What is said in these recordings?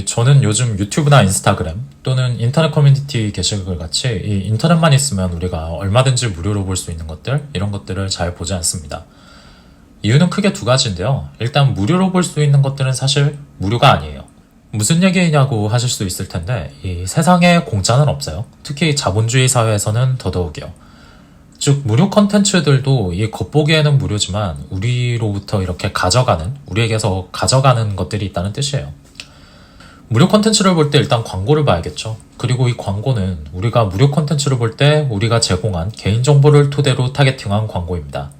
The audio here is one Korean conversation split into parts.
저는 요즘 유튜브나 인스타그램 또는 인터넷 커뮤니티 게시글 같이 이 인터넷만 있으면 우리가 얼마든지 무료로 볼 수 있는 것들, 이런 것들을 잘 보지 않습니다. 이유는 크게 두 가지인데요. 일단 무료로 볼 수 있는 것들은 사실 무료가 아니에요. 무슨 얘기냐고 하실 수 있을 텐데 이 세상에 공짜는 없어요. 특히 자본주의 사회에서는 더더욱이요. 즉 무료 컨텐츠들도 이 겉보기에는 무료지만 우리로부터 이렇게 우리에게서 가져가는 것들이 있다는 뜻이에요. 무료 컨텐츠를 볼 때 일단 광고를 봐야겠죠. 그리고 이 광고는 우리가 무료 컨텐츠를 볼 때 우리가 제공한 개인정보를 토대로 타겟팅한 광고입니다.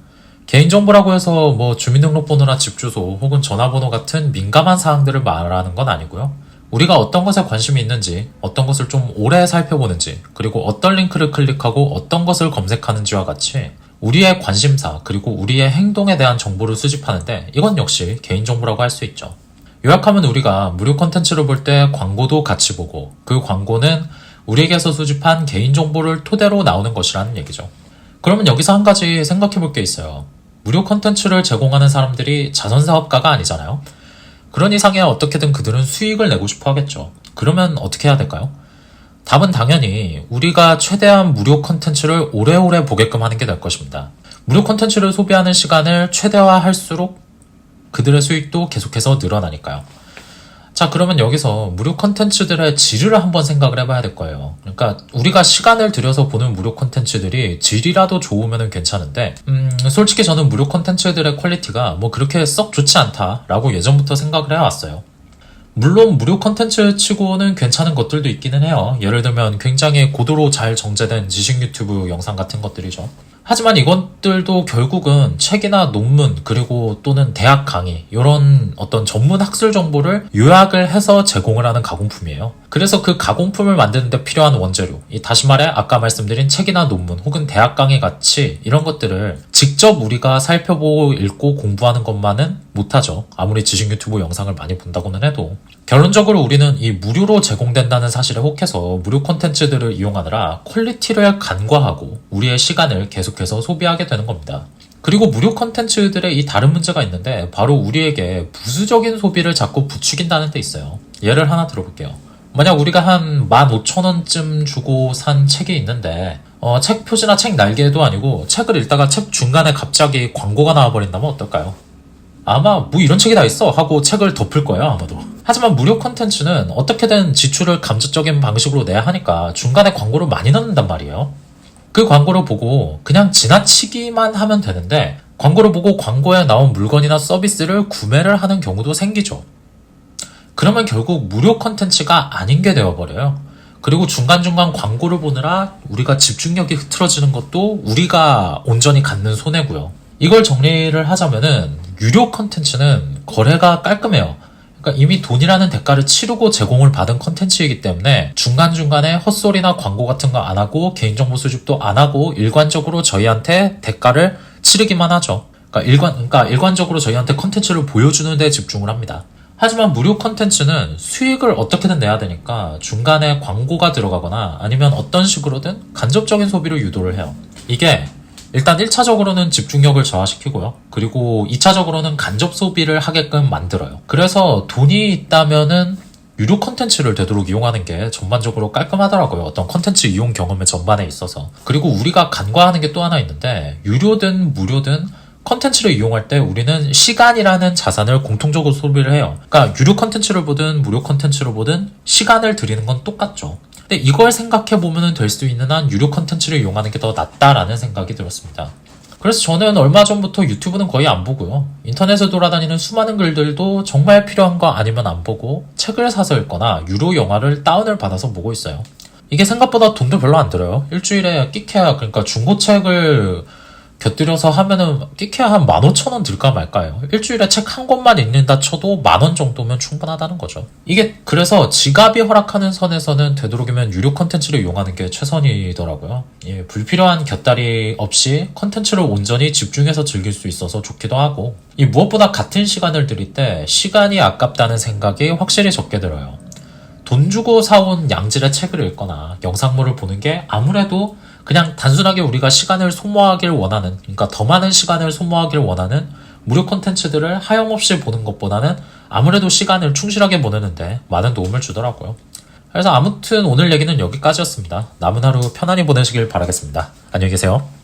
개인정보라고 해서 주민등록번호나 집주소 혹은 전화번호 같은 민감한 사항들을 말하는 건 아니고요. 우리가 어떤 것에 관심이 있는지, 어떤 것을 좀 오래 살펴보는지, 그리고 어떤 링크를 클릭하고 어떤 것을 검색하는지와 같이 우리의 관심사 그리고 우리의 행동에 대한 정보를 수집하는데 이건 역시 개인정보라고 할 수 있죠. 요약하면 우리가 무료 컨텐츠를 볼 때 광고도 같이 보고 그 광고는 우리에게서 수집한 개인정보를 토대로 나오는 것이라는 얘기죠. 그러면 여기서 한 가지 생각해 볼 게 있어요. 무료 컨텐츠를 제공하는 사람들이 자선사업가가 아니잖아요. 그런 이상에 어떻게든 그들은 수익을 내고 싶어 하겠죠. 그러면 어떻게 해야 될까요? 답은 당연히 우리가 최대한 무료 컨텐츠를 오래오래 보게끔 하는 게 될 것입니다. 무료 컨텐츠를 소비하는 시간을 최대화할수록 그들의 수익도 계속해서 늘어나니까요. 자, 그러면 여기서 무료 컨텐츠들의 질을 한번 생각을 해봐야 될 거예요. 그러니까 우리가 시간을 들여서 보는 무료 컨텐츠들이 질이라도 좋으면 괜찮은데 솔직히 저는 무료 컨텐츠들의 퀄리티가 그렇게 썩 좋지 않다라고 예전부터 생각을 해왔어요. 물론 무료 컨텐츠 치고는 괜찮은 것들도 있기는 해요. 예를 들면 굉장히 고도로 잘 정제된 지식 유튜브 영상 같은 것들이죠. 하지만 이것들도 결국은 책이나 논문 그리고 또는 대학 강의 이런 어떤 전문 학술 정보를 요약을 해서 제공을 하는 가공품이에요. 그래서 그 가공품을 만드는 데 필요한 원재료, 다시 말해 아까 말씀드린 책이나 논문 혹은 대학 강의 같이 이런 것들을 직접 우리가 살펴보고 읽고 공부하는 것만은 못하죠. 아무리 지식 유튜브 영상을 많이 본다고는 해도. 결론적으로 우리는 이 무료로 제공된다는 사실에 혹해서 무료 콘텐츠들을 이용하느라 퀄리티를 간과하고 우리의 시간을 계속해서 소비하게 되는 겁니다. 그리고 무료 콘텐츠들의 이 다른 문제가 있는데 바로 우리에게 부수적인 소비를 자꾸 부추긴다는 데 있어요. 예를 하나 들어볼게요. 만약 우리가 한 15,000원쯤 주고 산 책이 있는데 책 표지나 책 날개도 아니고 책을 읽다가 책 중간에 갑자기 광고가 나와버린다면 어떨까요? 아마 이런 책이 다 있어 하고 책을 덮을 거예요, 아마도. 하지만 무료 컨텐츠는 어떻게든 지출을 감적적인 방식으로 내야 하니까 중간에 광고를 많이 넣는단 말이에요. 그 광고를 보고 그냥 지나치기만 하면 되는데 광고를 보고 광고에 나온 물건이나 서비스를 구매를 하는 경우도 생기죠. 그러면 결국 무료 컨텐츠가 아닌 게 되어버려요. 그리고 중간중간 광고를 보느라 우리가 집중력이 흐트러지는 것도 우리가 온전히 갖는 손해고요. 이걸 정리를 하자면은 유료 컨텐츠는 거래가 깔끔해요. 그러니까 이미 돈이라는 대가를 치르고 제공을 받은 컨텐츠이기 때문에 중간중간에 헛소리나 광고 같은 거 안 하고 개인정보 수집도 안 하고 일관적으로 저희한테 대가를 치르기만 하죠. 그러니까 일관적으로 저희한테 컨텐츠를 보여주는 데 집중을 합니다. 하지만 무료 컨텐츠는 수익을 어떻게든 내야 되니까 중간에 광고가 들어가거나 아니면 어떤 식으로든 간접적인 소비를 유도를 해요. 이게 일단 1차적으로는 집중력을 저하시키고요. 그리고 2차적으로는 간접 소비를 하게끔 만들어요. 그래서 돈이 있다면은 유료 컨텐츠를 되도록 이용하는 게 전반적으로 깔끔하더라고요. 어떤 컨텐츠 이용 경험의 전반에 있어서. 그리고 우리가 간과하는 게 또 하나 있는데 유료든 무료든 컨텐츠를 이용할 때 우리는 시간이라는 자산을 공통적으로 소비를 해요. 그러니까 유료 컨텐츠를 보든 무료 컨텐츠를 보든 시간을 들이는 건 똑같죠. 근데 이걸 생각해보면 될 수 있는 한 유료 컨텐츠를 이용하는 게 더 낫다라는 생각이 들었습니다. 그래서 저는 얼마 전부터 유튜브는 거의 안 보고요. 인터넷에 돌아다니는 수많은 글들도 정말 필요한 거 아니면 안 보고 책을 사서 읽거나 유료 영화를 다운을 받아서 보고 있어요. 이게 생각보다 돈도 별로 안 들어요. 일주일에 끼케야, 그러니까 중고책을 곁들여서 하면은 끼케야 한 15,000원 들까 말까요. 일주일에 책 한 권만 읽는다 쳐도 10,000원 정도면 충분하다는 거죠. 이게 그래서 지갑이 허락하는 선에서는 되도록이면 유료 컨텐츠를 이용하는 게 최선이더라고요. 불필요한 곁다리 없이 컨텐츠를 온전히 집중해서 즐길 수 있어서 좋기도 하고, 무엇보다 같은 시간을 들일 때 시간이 아깝다는 생각이 확실히 적게 들어요. 돈 주고 사온 양질의 책을 읽거나 영상물을 보는 게 아무래도 그냥 단순하게 우리가 시간을 소모하길 원하는, 그러니까 더 많은 시간을 소모하길 원하는 무료 콘텐츠들을 하염없이 보는 것보다는 아무래도 시간을 충실하게 보내는데 많은 도움을 주더라고요. 그래서 아무튼 오늘 얘기는 여기까지였습니다. 남은 하루 편안히 보내시길 바라겠습니다. 안녕히 계세요.